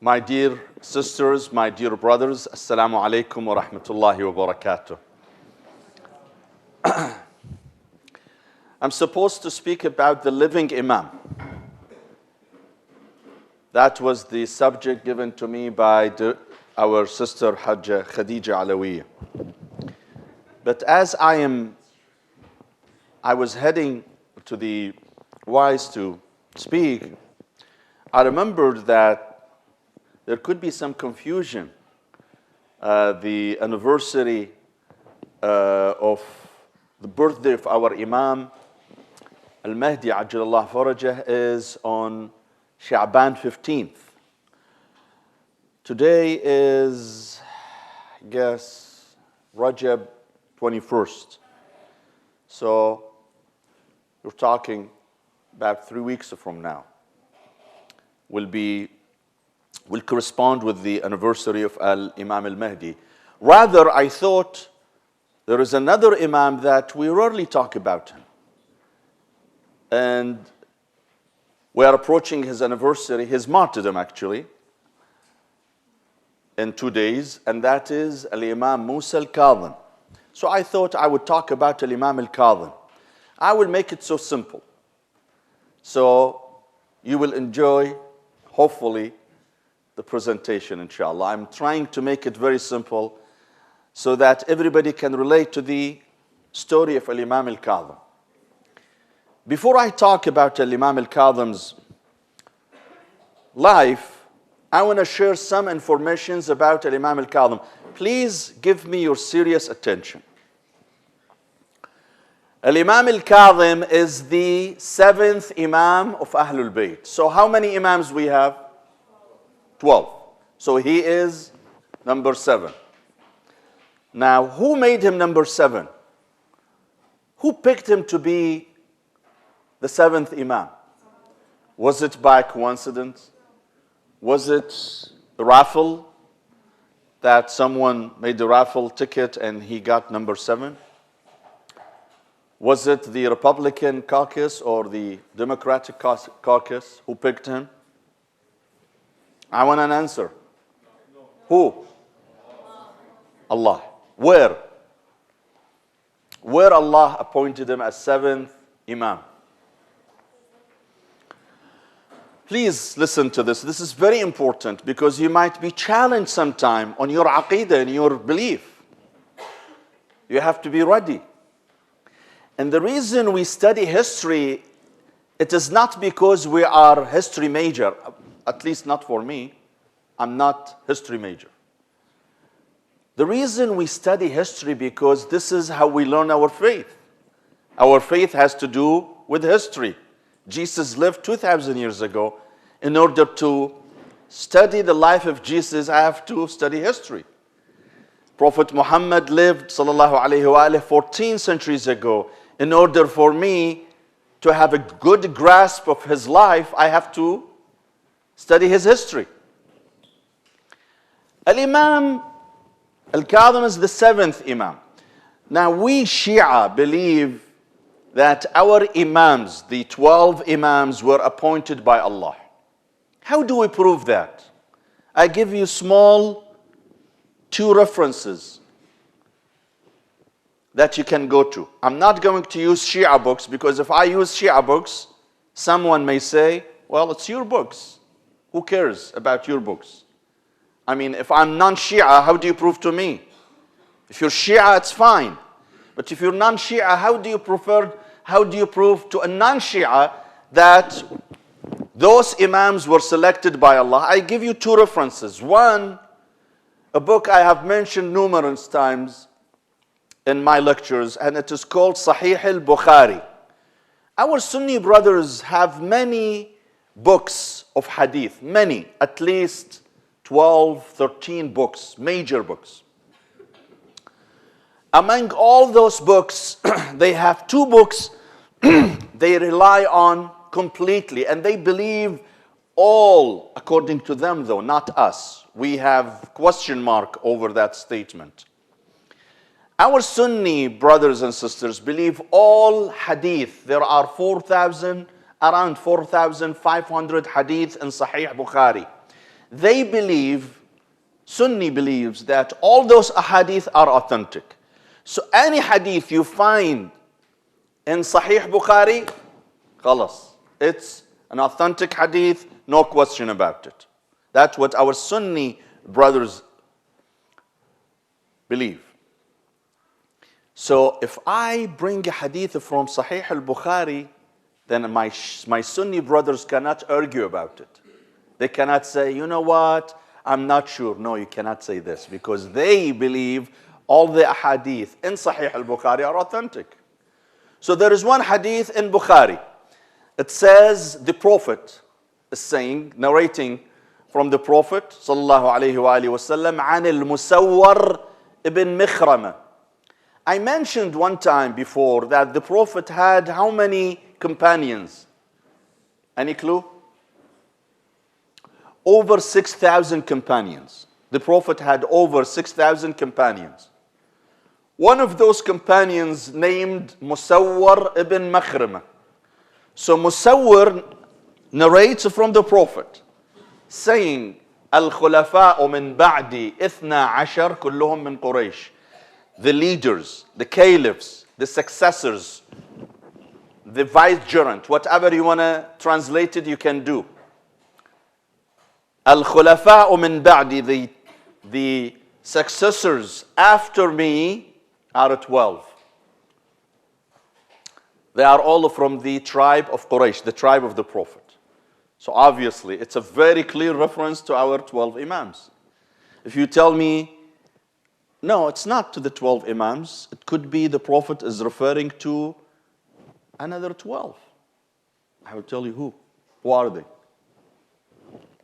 My dear sisters, my dear brothers, Assalamu alaikum wa rahmatullahi wa barakatuh. I'm supposed to speak about the living Imam. That was the subject given to me by our sister Hajja Khadija Alawiya. But as I was heading to the wise to speak, I remembered that there could be some confusion. The anniversary of the birthday of our Imam al-Mahdi Ajjalallah Farajah is on Sha'ban 15th. Today is, I guess, Rajab 21st. So we're talking about 3 weeks from now. Will correspond with the anniversary of Imam al-Mahdi. Rather, I thought there is another Imam that we rarely talk about him. And we are approaching his anniversary, his martyrdom actually, in 2 days, and that is al-Imam Musa al-Kadhim. So I thought I would talk about al-Imam al-Kadhim. I will make it so simple. So you will enjoy, hopefully, the presentation, inshallah. I'm trying to make it very simple so that everybody can relate to the story of al-Imam al-Kadhim. Before I talk about al-Imam al-Kadhim's life, I want to share some information about al-Imam al-Kadhim. Please give me your serious attention. Al-Imam al-Kadhim is the 7th Imam of Ahlul Bayt. So how many Imams we have? 12. So he is number 7. Now, who made him number 7? Who picked him to be the 7th Imam? Was it by coincidence? Was it a raffle that someone made the raffle ticket and he got number 7? Was it the Republican caucus or the Democratic caucus who picked him? I want an answer. Who? Allah. Where? Where Allah appointed him as 7th Imam. Please listen to this. This is very important because you might be challenged sometime on your aqidah and your belief. You have to be ready. And the reason we study history, it is not because we are history major. At least not for me. I'm not history major. The reason we study history because this is how we learn our faith. Our faith has to do with history. Jesus lived 2,000 years ago. In order to study the life of Jesus, I have to study history. Prophet Muhammad lived, sallallahu alayhi wa 14 centuries ago. In order for me to have a good grasp of his life, I have to study his history. Al-Imam al-Kadhim is the 7th Imam. Now we Shia believe that our Imams, the 12 Imams, were appointed by Allah. How do we prove that? I give you small 2 references that you can go to. I'm not going to use Shia books because if I use Shia books, someone may say, well, it's your books. Who cares about your books? I mean, if I'm non-Shia, how do you prove to me? If you're Shia, it's fine. But if you're non-Shia, how do you prove to a non-Shia that those Imams were selected by Allah? I give you 2 references. One, a book I have mentioned numerous times in my lectures, and it is called Sahih al-Bukhari. Our Sunni brothers have many books of hadith, many, at least 12, 13 books, major books. Among all those books, they have 2 books they rely on completely, and they believe all, according to them though, not us. We have question mark over that statement. Our Sunni brothers and sisters believe all hadith. There are around 4,500 hadith in Sahih Bukhari. they believe, Sunni believes that all those ahadith are authentic. So any hadith you find in Sahih Bukhari, khalas, it's an authentic hadith, no question about it. That's what our Sunni brothers believe. So if I bring a hadith from Sahih al-Bukhari, then my Sunni brothers cannot argue about it. They cannot say, you know what, I'm not sure. No, you cannot say this, because they believe all the hadith in Sahih al-Bukhari are authentic. So there is one hadith in Bukhari. It says the Prophet is saying, narrating from the Prophet sallallahu alayhi wa sallam, عن المسور ibn Mikhrama. I mentioned one time before that the Prophet had how many companions? Any clue? Over 6,000 companions. The Prophet had over 6,000 companions. One of those companions named Musawwar ibn Makhrama. So Musawwar narrates from the Prophet saying, الخلفاء من بعدي 12 كلهم من قريش. The leaders, the caliphs, the successors, the vicegerent, whatever you want to translate it, you can do. Al-Khulafa min ba'di, the successors after me are 12. They are all from the tribe of Quraysh, the tribe of the Prophet. So obviously, it's a very clear reference to our 12 Imams. If you tell me, no, it's not to the 12 Imams, it could be the Prophet is referring to another 12. I will tell you who. Who are they?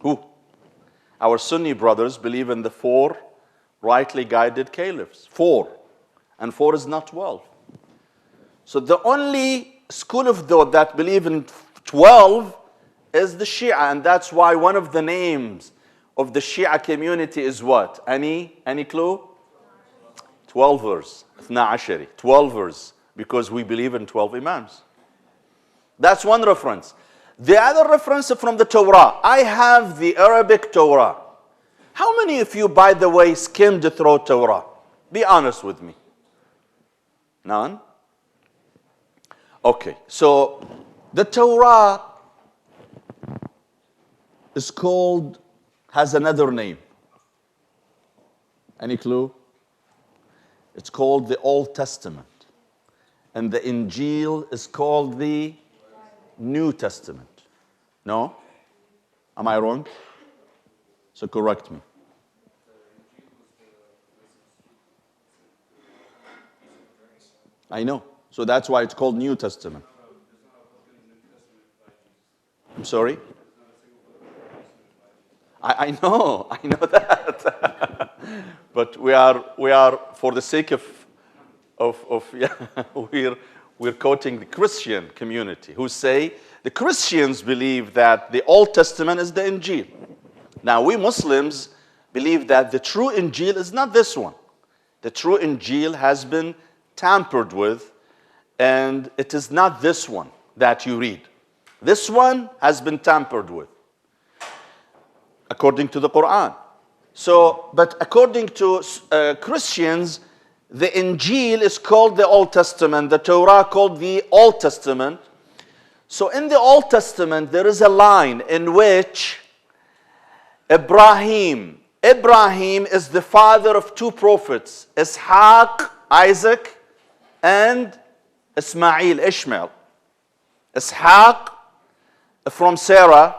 Who? Our Sunni brothers believe in the 4 rightly guided caliphs. 4. And 4 is not 12. So the only school of thought that believe in 12 is the Shia. And that's why one of the names of the Shia community is what? Any clue? 12ers. 12ers. Because we believe in 12 Imams. That's one reference. The other reference is from the Torah. I have the Arabic Torah. How many of you, by the way, skimmed through Torah? Be honest with me. None? Okay, so the Torah is called, has another name. Any clue? It's called the Old Testament. And the Injil is called the New Testament. No? Am I wrong? So correct me. I know. So that's why it's called New Testament. I'm sorry? I know that. But we are for the sake of yeah, we're quoting the Christian community who say the Christians believe that the Old Testament is the Injil. Now we Muslims believe that the true Injil is not this one. The true Injil has been tampered with, and it is not this one that you read. This one has been tampered with, according to the Quran. So, but according to Christians, the Injil is called the Old Testament, the Torah called the Old Testament. So in the Old Testament, there is a line in which Ibrahim is the father of 2 prophets, Ishaq, Isaac, and Ishmael. Ishaq from Sarah,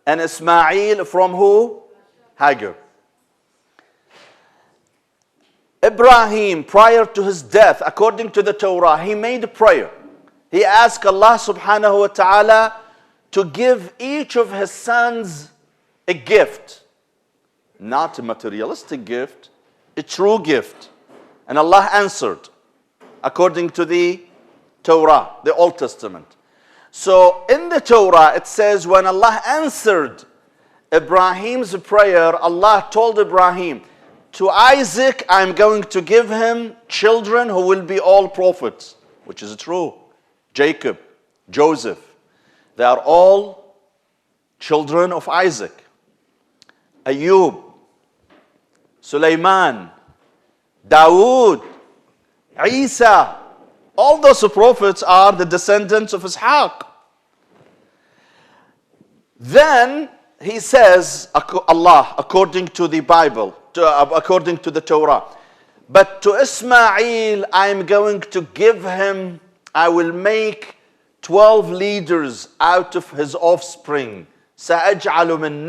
and Ismail from who? Hagar. Ibrahim, prior to his death, according to the Torah, he made a prayer. He asked Allah subhanahu wa ta'ala to give each of his sons a gift. Not a materialistic gift, a true gift. And Allah answered, according to the Torah, the Old Testament. So in the Torah, it says when Allah answered Ibrahim's prayer, Allah told Ibrahim, to Isaac, I'm going to give him children who will be all prophets, which is true. Jacob, Joseph, they are all children of Isaac. Ayub, Sulaiman, Dawood, Isa. All those prophets are the descendants of Ishaq. Then he says, Allah, according to the Bible, according to the Torah, but to Ismail, I am going to give him, I will make 12 leaders out of his offspring. سأجعل من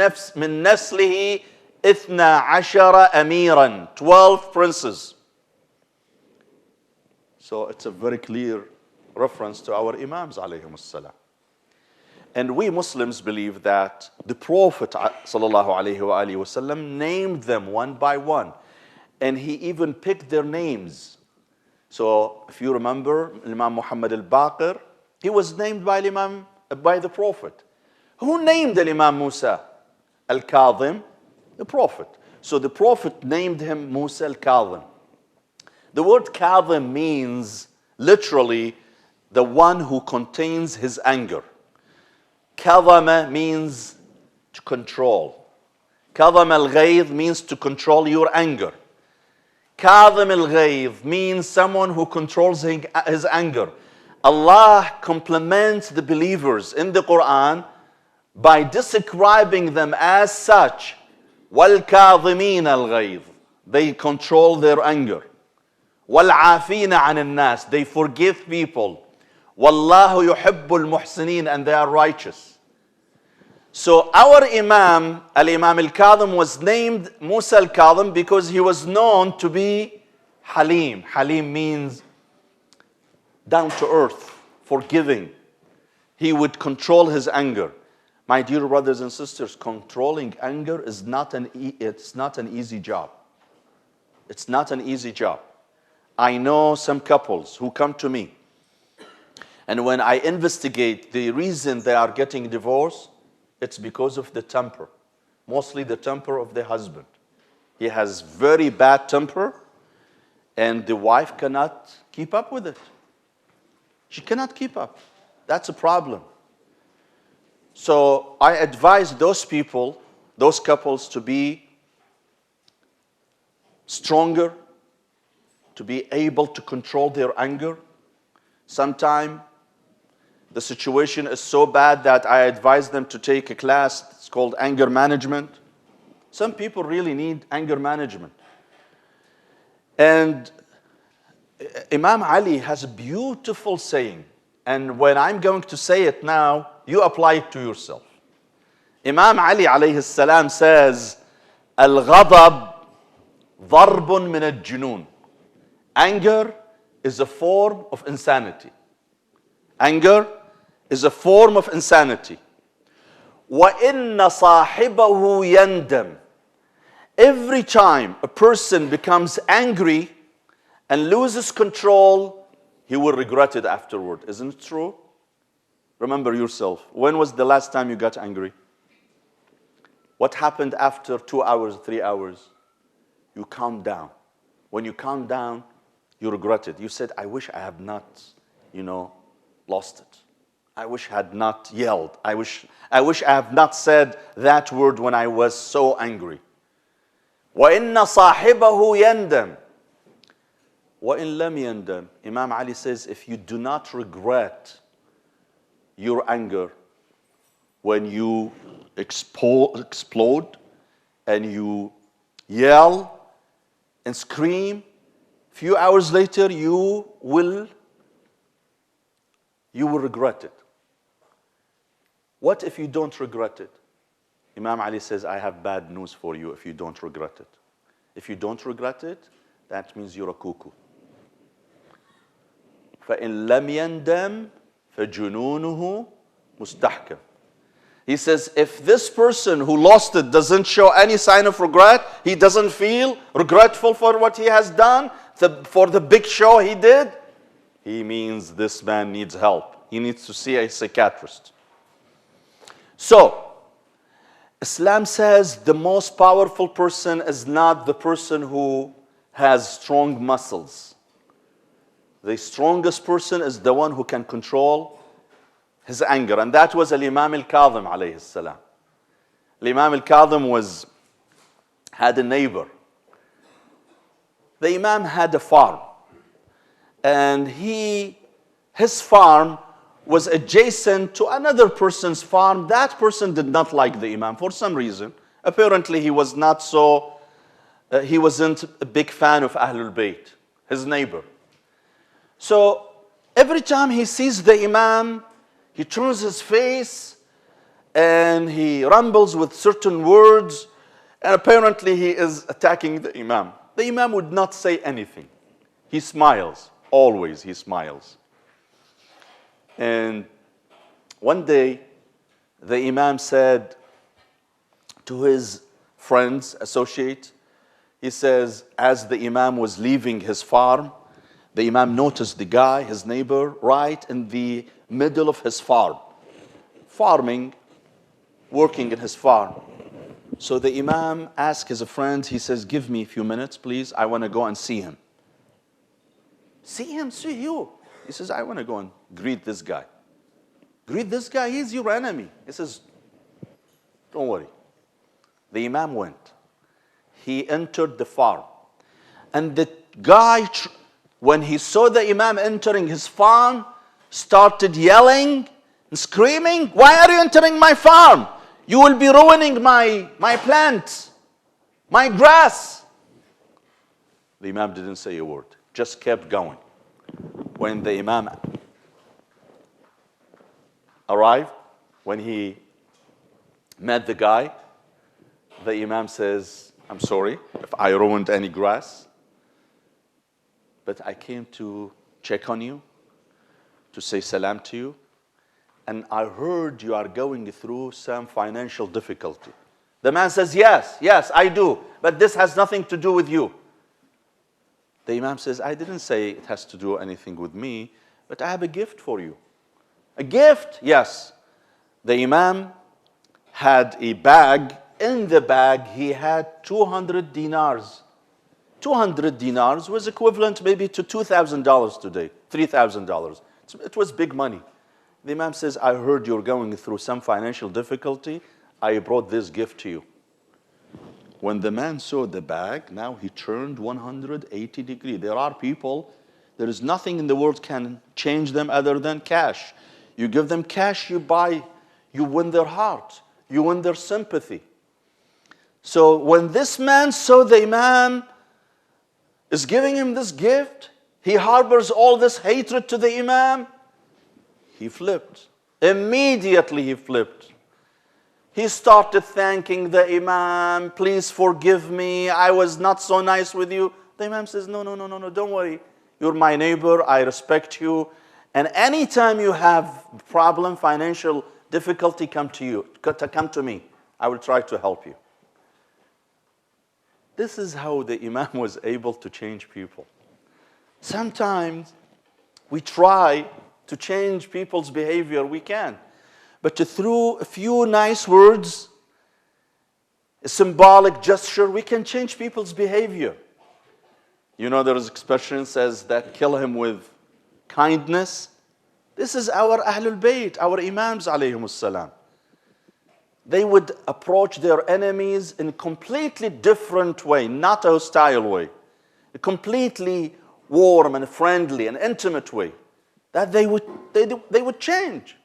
نسله 12 أميرا, 12 princes. So it's a very clear reference to our Imams alayhim as-salam. And we Muslims believe that the Prophet sallallahu alayhi wa alihi wasallam named them one by one. And he even picked their names. So if you remember, Imam Muhammad al-Baqir, he was named by the Prophet. Who named Imam Musa? Al-Kadhim, the Prophet. So the Prophet named him Musa al-Kadhim. The word Kadhim means literally the one who contains his anger. Kadhama means to control. Kadham al-Ghayth means to control your anger. Kadhim al-Ghayth means someone who controls his anger. Allah compliments the believers in the Quran by describing them as such. وَالْكَاظِمِينَ الْغَيْظِ, they control their anger. وَالْعَافِينَ عَنِ النَّاسِ, they forgive people. وَاللَّهُ يُحِبُّ الْمُحْسِنِينَ, and they are righteous. So our Imam, Al-Imam al-Kadhim, was named Musa al-Kadhim because he was known to be Halim. Halim means down to earth, forgiving. He would control his anger. My dear brothers and sisters, controlling anger is it's not an easy job. It's not an easy job. I know some couples who come to me, and when I investigate the reason they are getting divorced, it's because of the temper. Mostly the temper of the husband. He has very bad temper, and the wife cannot keep up with it. She cannot keep up. That's a problem. So I advise those people, those couples, to be stronger, to be able to control their anger. Sometimes the situation is so bad that I advise them to take a class. It's called anger management. Some people really need anger management. And Imam Ali has a beautiful saying. And when I'm going to say it now, you apply it to yourself. Imam Ali alayhi salam says, Al-ghadab darbun min al-junun. Anger is a form of insanity. Anger is a form of insanity. وَإِنَّ صَاحِبَهُ يَنْدَمْ. Every time a person becomes angry and loses control, he will regret it afterward. Isn't it true? Remember yourself. When was the last time you got angry? What happened after 2 hours, 3 hours? You calm down. When you calm down, you regret it. You said, I wish I had not, lost it. I wish I had not yelled. I wish I have not said that word when I was so angry. وَإِنَّ صَاحِبَهُ يَنْدَمْ. وَإِنْ لَمْ يَنْدَمْ. Imam Ali says, if you do not regret your anger when you explode and you yell and scream, few hours later you will regret it. What if you don't regret it? Imam Ali says, I have bad news for you if you don't regret it. If you don't regret it, that means you're a cuckoo. فَإِن لَمْ يَنْدَمْ فَجُنُونُهُ مُسْتَحْكَمٌ. He says, if this person who lost it doesn't show any sign of regret, he doesn't feel regretful for what he has done, for the big show he did, he means this man needs help. He needs to see a psychiatrist. So, Islam says the most powerful person is not the person who has strong muscles. The strongest person is the one who can control his anger. And that was Al-Imam al-Kadhim alayhi salam. Al-Imam al-Kadhim was had a neighbor. The Imam had a farm. And his farm was adjacent to another person's farm. That person did not like the Imam for some reason. Apparently, he wasn't a big fan of Ahlul Bayt, his neighbor. So every time he sees the Imam, he turns his face and he rumbles with certain words. And apparently, he is attacking the Imam. The Imam would not say anything. He smiles. Always he smiles. And one day, the Imam said to his friends, associate, he says, as the Imam was leaving his farm, the Imam noticed the guy, his neighbor, right in the middle of his farm, farming, working in his farm. So the Imam asked his friend, he says, give me a few minutes, please. I want to go and see him. See him? See you? He says, I want to go and greet this guy. Greet this guy? He's your enemy. He says, don't worry. The Imam went. He entered the farm. And the guy, when he saw the Imam entering his farm, started yelling and screaming, why are you entering my farm? You will be ruining my plants, my grass. The Imam didn't say a word, just kept going. When the Imam arrived, when he met the guy, the Imam says, I'm sorry if I ruined any grass, but I came to check on you, to say salam to you, and I heard you are going through some financial difficulty. The man says, yes, I do, but this has nothing to do with you. The Imam says, I didn't say it has to do anything with me, but I have a gift for you. A gift? Yes. The Imam had a bag. In the bag, he had 200 dinars. 200 dinars was equivalent maybe to $2,000 today, $3,000. It was big money. The Imam says, I heard you're going through some financial difficulty. I brought this gift to you. When the man saw the bag, now he turned 180 degrees. There are people, there is nothing in the world can change them other than cash. You give them cash, you buy, you win their heart, you win their sympathy. So when this man saw the Imam is giving him this gift, he harbors all this hatred to the Imam, he flipped. Immediately he flipped. He started thanking the Imam, please forgive me, I was not so nice with you. The Imam says, no, don't worry. You're my neighbor, I respect you. And anytime you have problem, financial difficulty, come to me. I will try to help you. This is how the Imam was able to change people. Sometimes we try to change people's behavior, we can. But through a few nice words, a symbolic gesture, we can change people's behavior. You know, there's an expression says that kill him with kindness. This is our Ahlul Bayt, our Imams alayhimus salam. They would approach their enemies in a completely different way, not a hostile way. A completely warm and friendly and intimate way. That they would change.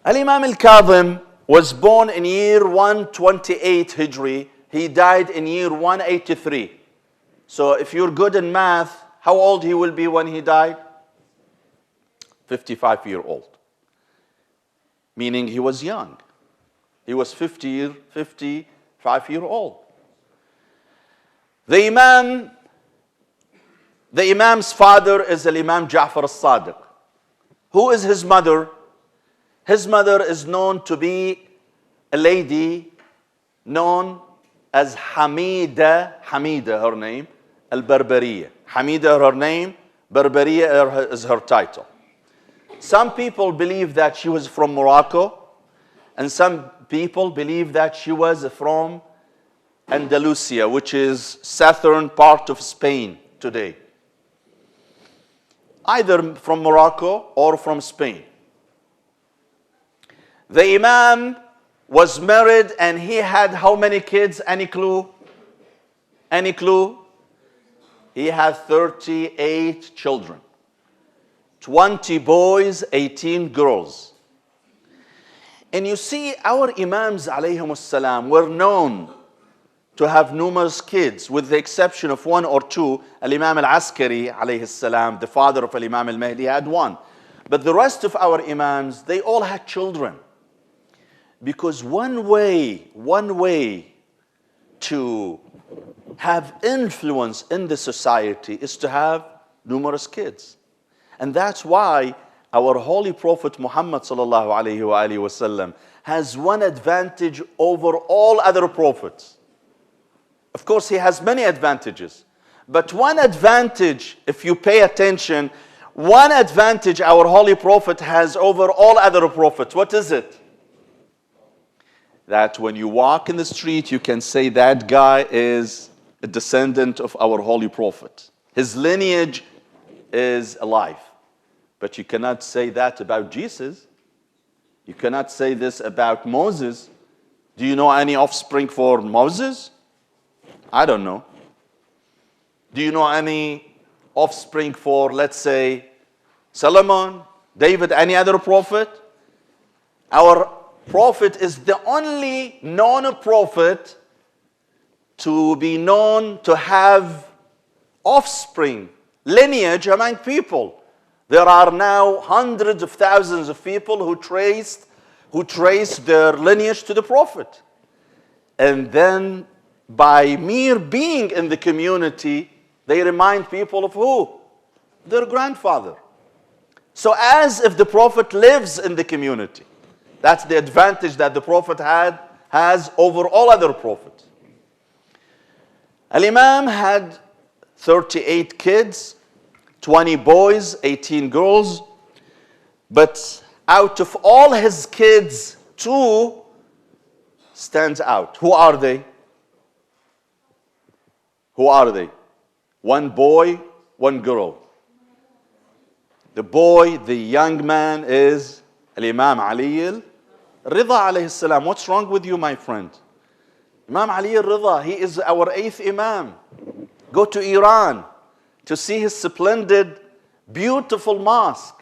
Al-Imam al-Kadhim was born in year 128 Hijri. He died in year 183. So if you're good in math, how old he will be when he died? 55-year-old. Meaning he was young. He was 55-year-old. The Imam's father is Al-Imam Ja'far al-Sadiq. Who is his mother? His mother is known to be a lady known as Hamida her name, al-Barbariya. Hamida her name, Barbariya is her title. Some people believe that she was from Morocco, and some people believe that she was from Andalusia, which is southern part of Spain today. Either from Morocco or from Spain. The Imam was married and he had how many kids? Any clue? Any clue? He had 38 children. 20 boys, 18 girls. And you see, our Imams alayhim salam were known to have numerous kids, with the exception of one or two. Al-Imam al-Askari alayhi salam, the father of Al-Imam al-Mahdi, had one. But the rest of our Imams, they all had children. Because one way to have influence in the society is to have numerous kids. And that's why our Holy Prophet Muhammad sallallahu alayhi wa alihi wasallam has one advantage over all other prophets. Of course, he has many advantages. But one advantage, if you pay attention, one advantage our Holy Prophet has over all other prophets. What is it? That when you walk in the street, you can say that guy is a descendant of our Holy Prophet. His lineage is alive. But you cannot say that about Jesus. You cannot say this about Moses. Do you know any offspring for Moses? I don't know. Do you know any offspring for, let's say, Solomon, David, any other prophet? Our prophet is the only known prophet to be known to have offspring, lineage among people. There are now hundreds of thousands of people who trace their lineage to the prophet. And then by mere being in the community, they remind people of who? Their grandfather. So as if the prophet lives in the community. That's the advantage that the prophet has over all other prophets. Al-Imam had 38 kids, 20 boys, 18 girls. But out of all his kids, 2 stands out. Who are they? Who are they? 1 boy, 1 girl. The boy, the young man, is Al-Imam Ali al-Ridha alayhi salam. What's wrong with you, my friend? Imam Ali al-Ridha, he is our 8th Imam. Go to Iran to see his splendid, beautiful mosque.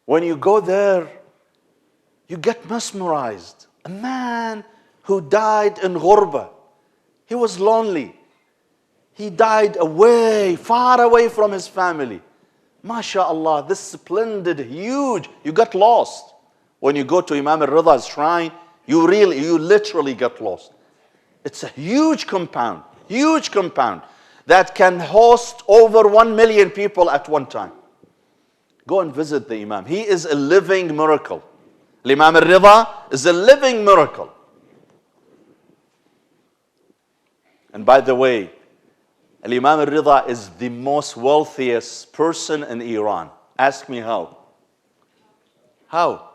When you go there, you get mesmerized. A man who died in ghurba. He was lonely. He died away, far away from his family. MashaAllah, this splendid, huge, you get lost. When you go to Imam al-Ridha's shrine, you literally get lost. It's a huge compound that can host over 1 million people at one time. Go and visit the Imam. He is a living miracle. Imam al-Ridha is a living miracle. And by the way, Imam al-Ridha is the most wealthiest person in Iran. Ask me how. How?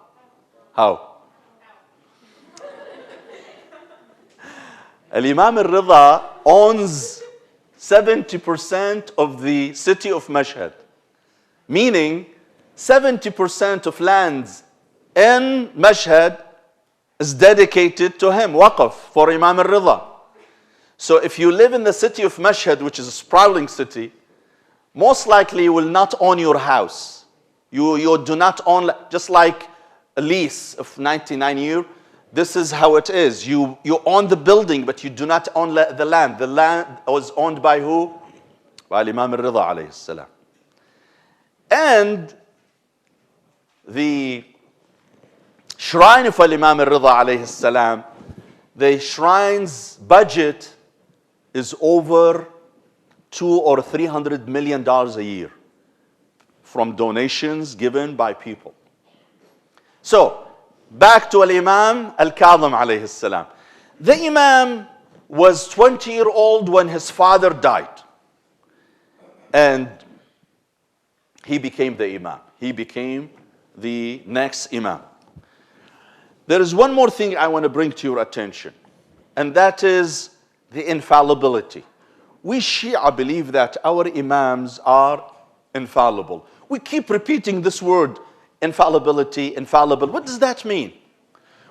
Imam al-Ridha owns 70% of the city of Mashhad. Meaning 70% of lands in Mashhad is dedicated to him, waqf, for Imam al-Ridha. So if you live in the city of Mashhad, which is a sprawling city, most likely you will not own your house. You do not own, just like a lease of 99 years. This is how it is. You own the building, but you do not own the land. The land was owned by who? By Imam al-Ridha alayhi salam. And the shrine of Imam al-Ridha alayhi salam, the shrine's budget is over $200 or $300 million a year from donations given by people. So, back to Al-Imam al-Kadhim alayhi salam. The Imam was 20-year-old when his father died. And he became the Imam. He became the next Imam. There is one more thing I want to bring to your attention. And that is the infallibility. We Shia believe that our Imams are infallible. We keep repeating this word, infallibility, infallible. What does that mean?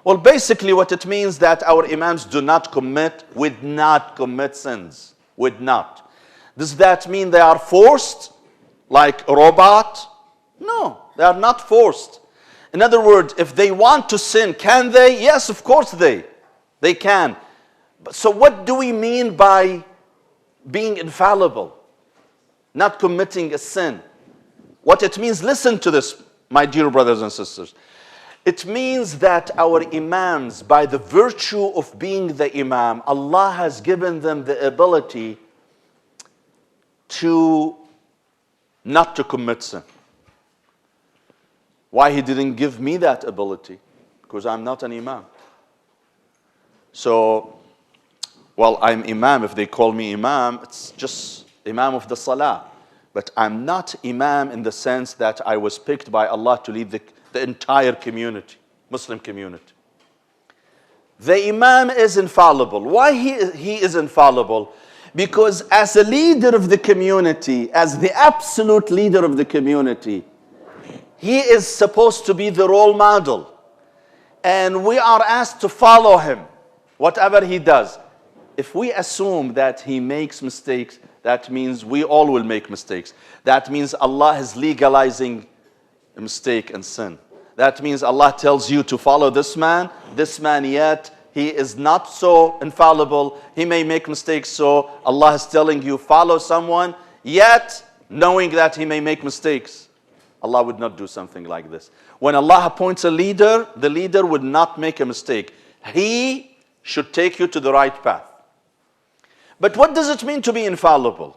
Well, basically what it means that our imams would not commit sins. Would not. Does that mean they are forced like a robot? No, they are not forced. In other words, if they want to sin, can they? Yes, of course they can. So what do we mean by being infallible? Not committing a sin. What it means, listen to this, my dear brothers and sisters. It means that our imams, by the virtue of being the imam, Allah has given them the ability to not to commit sin. Why He didn't give me that ability? Because I'm not an imam. So, well, I'm imam. If they call me imam, it's just imam of the salah. But I'm not imam in the sense that I was picked by Allah to lead the entire community, Muslim community. The imam is infallible. Why he is infallible? Because as a leader of the community, as the absolute leader of the community, he is supposed to be the role model. And we are asked to follow him, whatever he does. If we assume that he makes mistakes, that means we all will make mistakes. That means Allah is legalizing a mistake and sin. That means Allah tells you to follow this man yet he is not so infallible. He may make mistakes, so Allah is telling you follow someone, yet knowing that he may make mistakes. Allah would not do something like this. When Allah appoints a leader, the leader would not make a mistake. He should take you to the right path. But what does it mean to be infallible?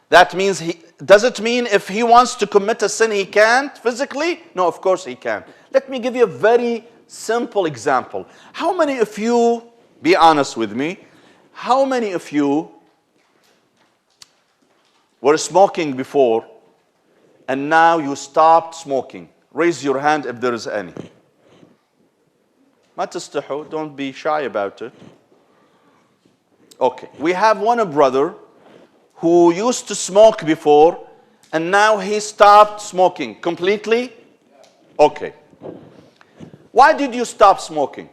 That means, does it mean if he wants to commit a sin, he can't physically? No, of course he can. Let me give you a very simple example. How many of you, be honest with me, how many of you were smoking before and now you stopped smoking? Raise your hand if there is any. ما تستحوا, don't be shy about it. Okay, we have one brother who used to smoke before and now he stopped smoking completely? Okay. Why did you stop smoking?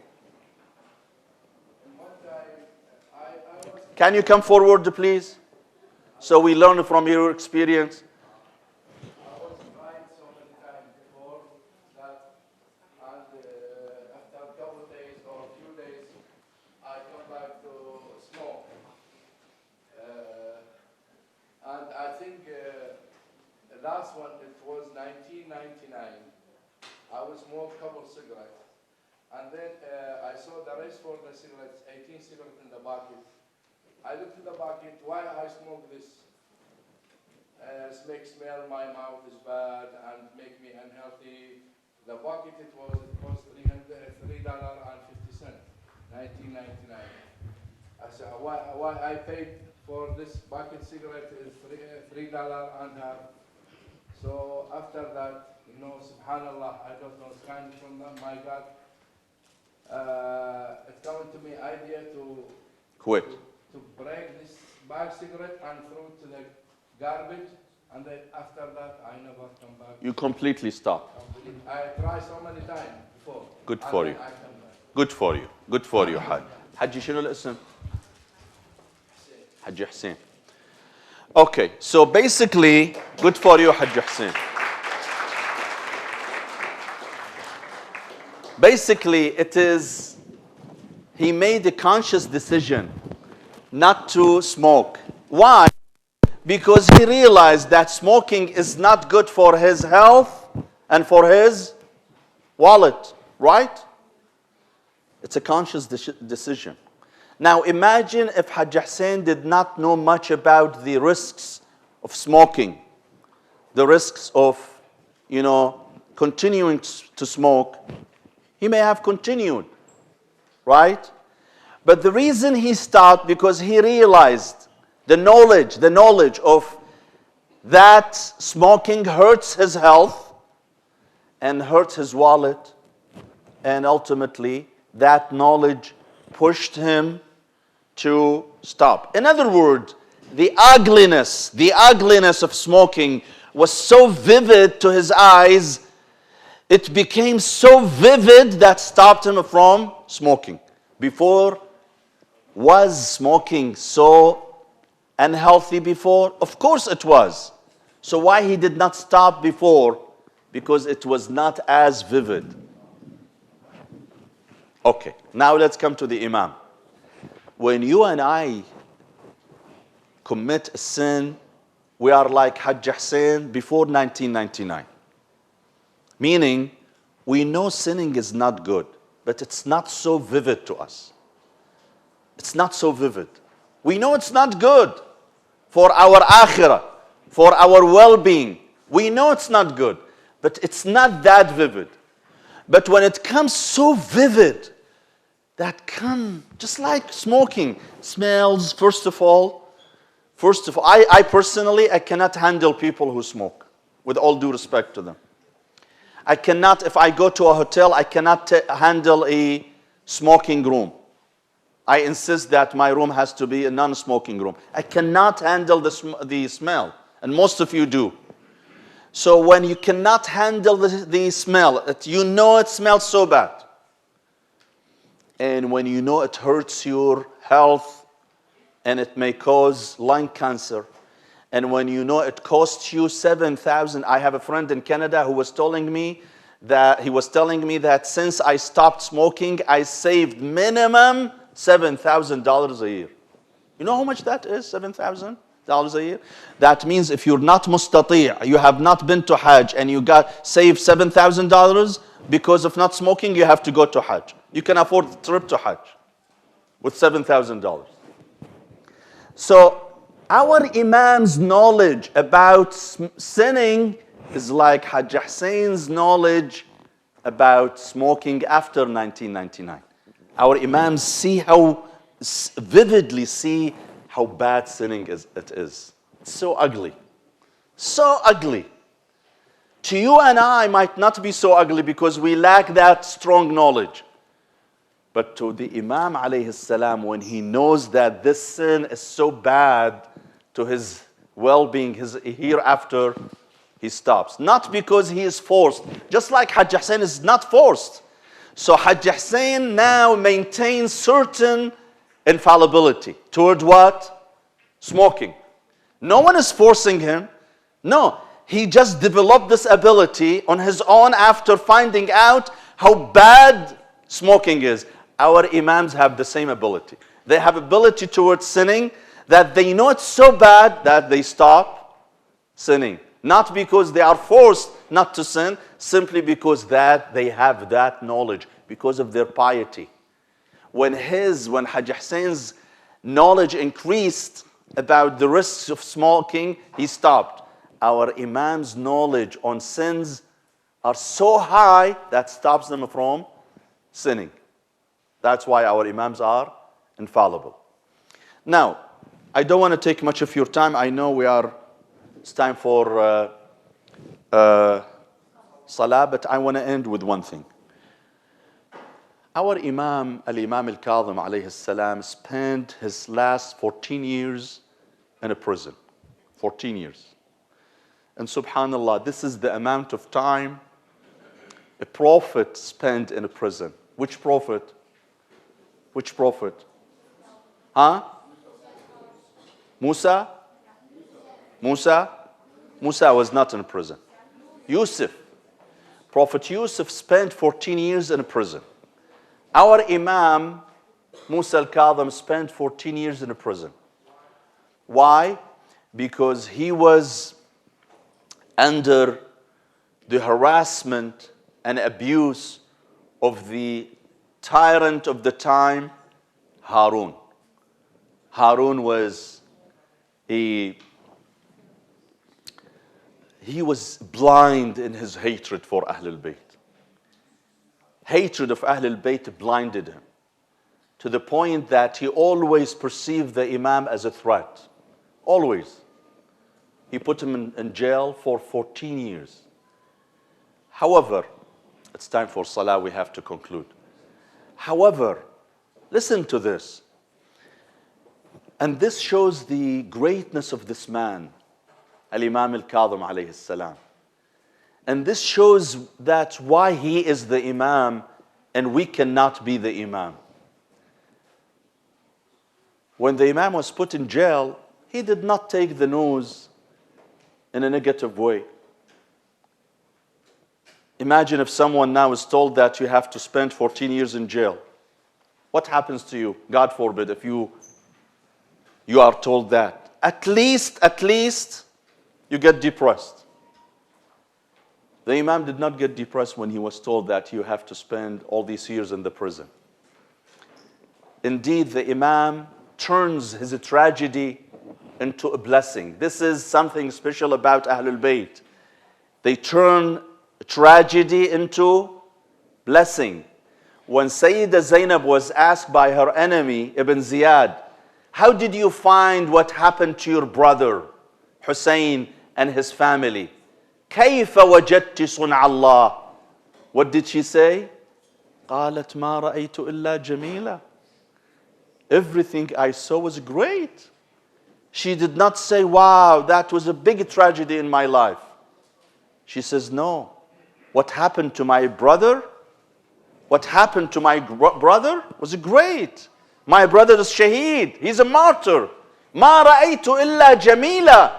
Can you come forward, please? So we learn from your experience. I was trying so many times before that, and after a couple of days or a few days, I come back to smoke. And I think the last one, it was 1999. I would smoke a couple of cigarettes. And then I saw the rest for the cigarettes, 18 cigarettes in the bucket. I looked at the bucket, why I smoke this? Smell, my mouth is bad and make me unhealthy. The bucket it cost $3.50, 1999. I said, why I paid for this bucket cigarette is $3.50. So after that, you know, subhanallah, I don't know, it's kind from my God. It came to me idea to quit. To break this bag cigarette and throw it to the garbage. And then after that, I never come back. You completely stopped. I tried so many times before. Good for you. Good for you. Good for you, Haj. Haji, شنو الاسم? Haji Hassan. Okay, so basically, good for you, Haji Hassan. Basically, it is, he made a conscious decision not to smoke. Why? Because he realized that smoking is not good for his health and for his wallet, right? It's a conscious decision. Now imagine if Hajj Hussein did not know much about the risks of smoking, the risks of, you know, continuing to smoke. He may have continued, right? But the reason he stopped, because he realized the knowledge of that smoking hurts his health and hurts his wallet, and ultimately that knowledge pushed him to stop. In other words, the ugliness of smoking was so vivid to his eyes, it became so vivid that stopped him from smoking. Before, was smoking so unhealthy before? Of course it was. So why he did not stop before? Because it was not as vivid. Okay, now let's come to the Imam. When you and I commit a sin, we are like Hajj Hassan before 1999. Meaning, we know sinning is not good, but it's not so vivid to us. It's not so vivid. We know it's not good for our akhirah, for our well-being. We know it's not good, but it's not that vivid. But when it comes so vivid, that come just like smoking, smells, first of all, I personally, I cannot handle people who smoke, with all due respect to them. I cannot, if I go to a hotel, I cannot handle a smoking room. I insist that my room has to be a non-smoking room. I cannot handle the smell, and most of you do. So when you cannot handle the smell, you know it smells so bad. And when you know it hurts your health, and it may cause lung cancer, and when you know it costs you $7,000, I have a friend in Canada who was telling me that since I stopped smoking, I saved minimum $7,000 a year. You know how much that is, $7,000 a year? That means if you're not mustati', you have not been to Hajj, and you got saved $7,000 because of not smoking, you have to go to Hajj. You can afford a trip to Hajj with $7,000. So our Imam's knowledge about sinning is like Hajj Hassan's knowledge about smoking after 1999. Our Imams vividly see how bad sinning is. It's so ugly. So ugly. To you and I might not be so ugly because we lack that strong knowledge. But to the Imam alayhi salam, when he knows that this sin is so bad to his well-being, his hereafter, he stops. Not because he is forced. Just like Hajj Hassan is not forced. So Hajj Hassan now maintains certain infallibility. Toward what? Smoking. No one is forcing him. No. He just developed this ability on his own after finding out how bad smoking is. Our Imams have the same ability. They have ability towards sinning that they know it's so bad that they stop sinning. Not because they are forced not to sin, simply because that they have that knowledge, because of their piety. When Hajj Hassan's knowledge increased about the risks of smoking, he stopped. Our Imam's knowledge on sins are so high that stops them from sinning. That's why our Imams are infallible. Now, I don't want to take much of your time. I know it's time for Salah, but I want to end with one thing. Our Imam, al-Imam al-Kadhim alayhi salam, spent his last 14 years in a prison. 14 years. And subhanallah, this is the amount of time a prophet spent in a prison. Which prophet? Which prophet? Huh? Musa? Musa was not in a prison. Yusuf. Prophet Yusuf spent 14 years in a prison. Our Imam, Musa al-Kadhim, spent 14 years in a prison. Why? Because he was under the harassment and abuse of the tyrant of the time, Harun. Harun was he was blind in his hatred for Ahlul Bayt. Hatred of Ahlul Bayt blinded him to the point that he always perceived the Imam as a threat. Always. He put him in jail for 14 years. However, it's time for Salah, we have to conclude. However, listen to this. And this shows the greatness of this man, al-Imam al-Kadhim alayhi salam. And this shows that why he is the Imam and we cannot be the Imam. When the Imam was put in jail, he did not take the news in a negative way. Imagine if someone now is told that you have to spend 14 years in jail. What happens to you? God forbid, if you are told that. At least, you get depressed. The Imam did not get depressed when he was told that you have to spend all these years in the prison. Indeed, the Imam turns his tragedy into a blessing. This is something special about Ahlul Bayt. They turn tragedy into blessing. When Sayyidah Zainab was asked by her enemy, Ibn Ziyad, how did you find what happened to your brother, Hussein, and his family? كيف وجدت صنع الله? What did she say? قالت ما رأيت إلا جميلة. Everything I saw was great. She did not say, wow, that was a big tragedy in my life. She says, no. What happened to my brother? What happened to my brother was great. My brother is shaheed. He's a martyr. ما رأيت إلا جميلة.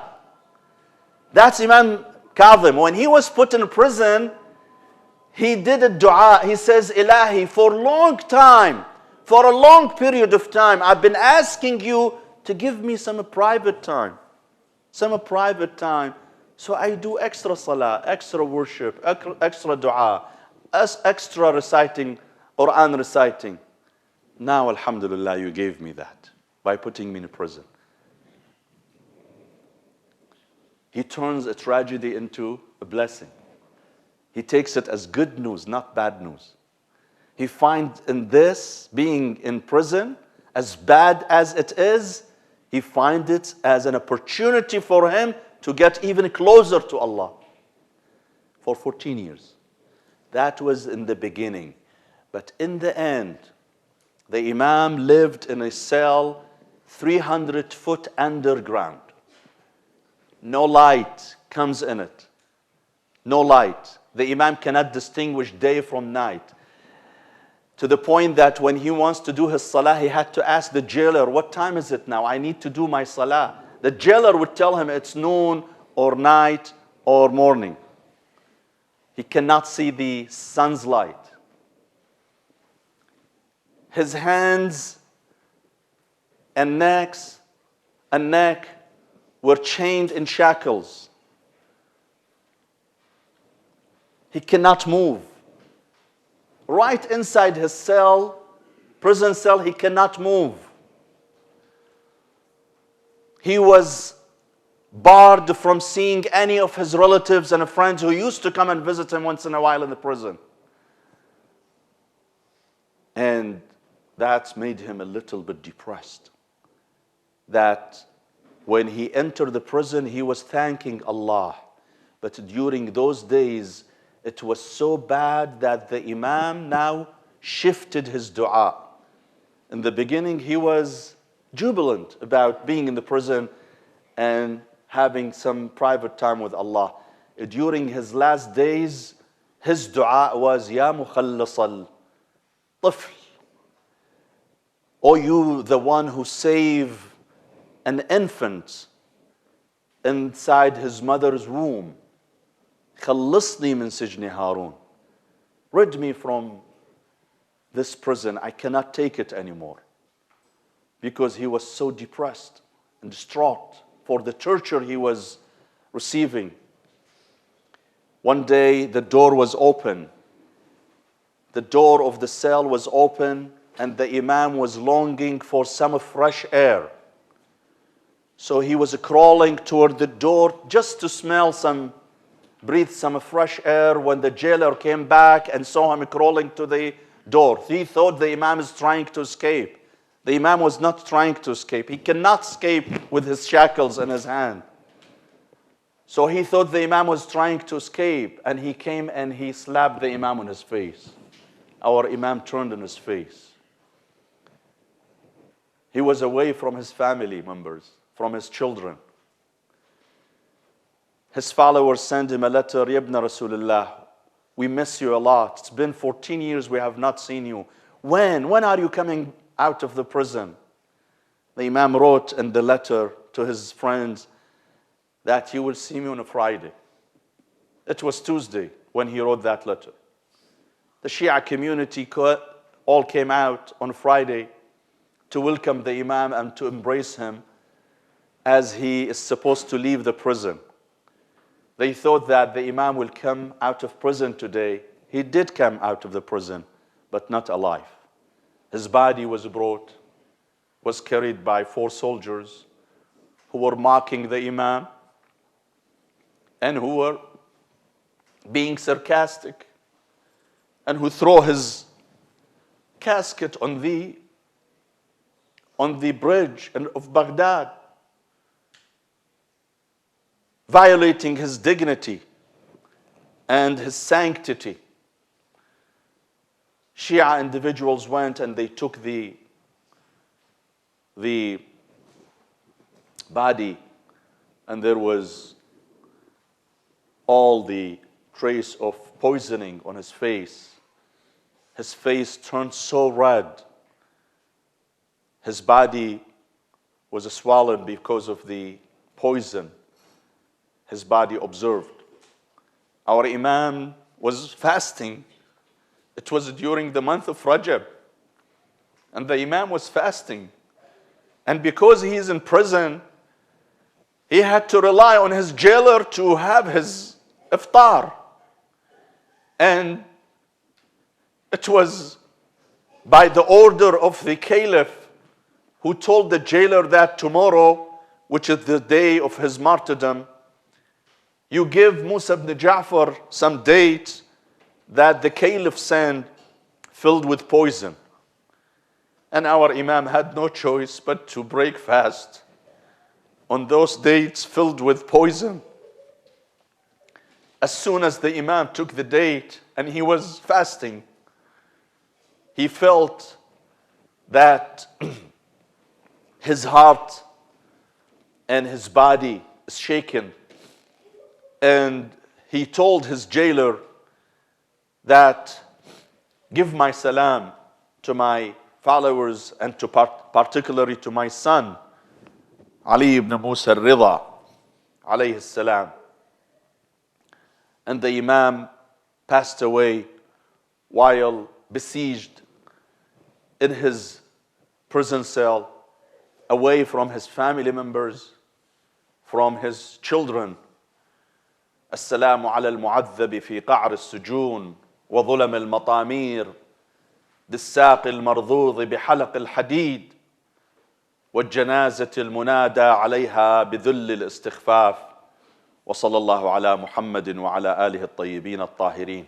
That's Imam Kadhim. When he was put in prison, he did a dua. He says, Ilahi, for a long time, for a long period of time, I've been asking you to give me some private time. Some private time. So I do extra salah, extra worship, extra dua, extra reciting, Quran reciting. Now, alhamdulillah, you gave me that by putting me in prison. He turns a tragedy into a blessing. He takes it as good news, not bad news. He finds in this, being in prison, as bad as it is, he finds it as an opportunity for him to get even closer to Allah. For 14 years. That was in the beginning. But in the end, the Imam lived in a cell 300 foot underground. No light comes in it. No light. The Imam cannot distinguish day from night. To the point that when he wants to do his salah, he had to ask the jailer, what time is it now? I need to do my salah. The jailer would tell him it's noon or night or morning. He cannot see the sun's light. His hands and neck were chained in shackles. He cannot move. Right inside his cell, prison cell, he cannot move. He was barred from seeing any of his relatives and friends who used to come and visit him once in a while in the prison. And that made him a little bit depressed. That when he entered the prison, he was thanking Allah. But during those days, it was so bad that the Imam now shifted his dua. In the beginning, he was jubilant about being in the prison and having some private time with Allah. During his last days, his dua was, Ya mukhallas al-tifl. O you, the one who saved an infant inside his mother's womb. خلصني من سجن هارون. Rid me from this prison. I cannot take it anymore. Because he was so depressed and distraught for the torture he was receiving. One day the door was open. The door of the cell was open and the Imam was longing for some fresh air. So he was crawling toward the door just to breathe some fresh air when the jailer came back and saw him crawling to the door. He thought the Imam is trying to escape. The Imam was not trying to escape. He cannot escape with his shackles in his hand. So he thought the Imam was trying to escape, and he came and he slapped the Imam on his face. Our Imam turned on his face. He was away from his family members, from his children. his followers send him a letter, Yabna Rasulullah, we miss you a lot. It's been 14 years we have not seen you. When are you coming out of the prison? The Imam wrote in the letter to his friends that you will see me on a Friday. It was Tuesday when he wrote that letter. The Shia community all came out on Friday to welcome the Imam and to embrace him as he is supposed to leave the prison. They thought that the Imam will come out of prison today. He did come out of the prison, but not alive. His body was brought, was carried by 4 soldiers who were mocking the Imam and who were being sarcastic and who throw his casket on the bridge of Baghdad, violating his dignity and his sanctity. Shia individuals went and they took the body, and there was all the trace of poisoning on his face. His face turned so red. His body was swollen because of the poison his body observed. Our Imam was fasting. It was during the month of Rajab, and the Imam was fasting. And because he is in prison, he had to rely on his jailer to have his iftar. And it was by the order of the caliph, who told the jailer that tomorrow, which is the day of his martyrdom, you give Musa ibn Ja'far some dates that the caliph sent filled with poison. And our Imam had no choice but to break fast on those dates filled with poison. As soon as the Imam took the date and he was fasting, he felt that his heart and his body is shaken. And he told his jailer that, give my salam to my followers and to particularly to my son, Ali ibn Musa al-Rida, alayhi salam. And the Imam passed away while besieged in his prison cell, away from his family members, from his children. السلام على المعذب في قعر السجون وظلم المطامير بالساق المرضوض بحلق الحديد والجنازة المنادى عليها بذل الاستخفاف وصلى الله على محمد وعلى آله الطيبين الطاهرين.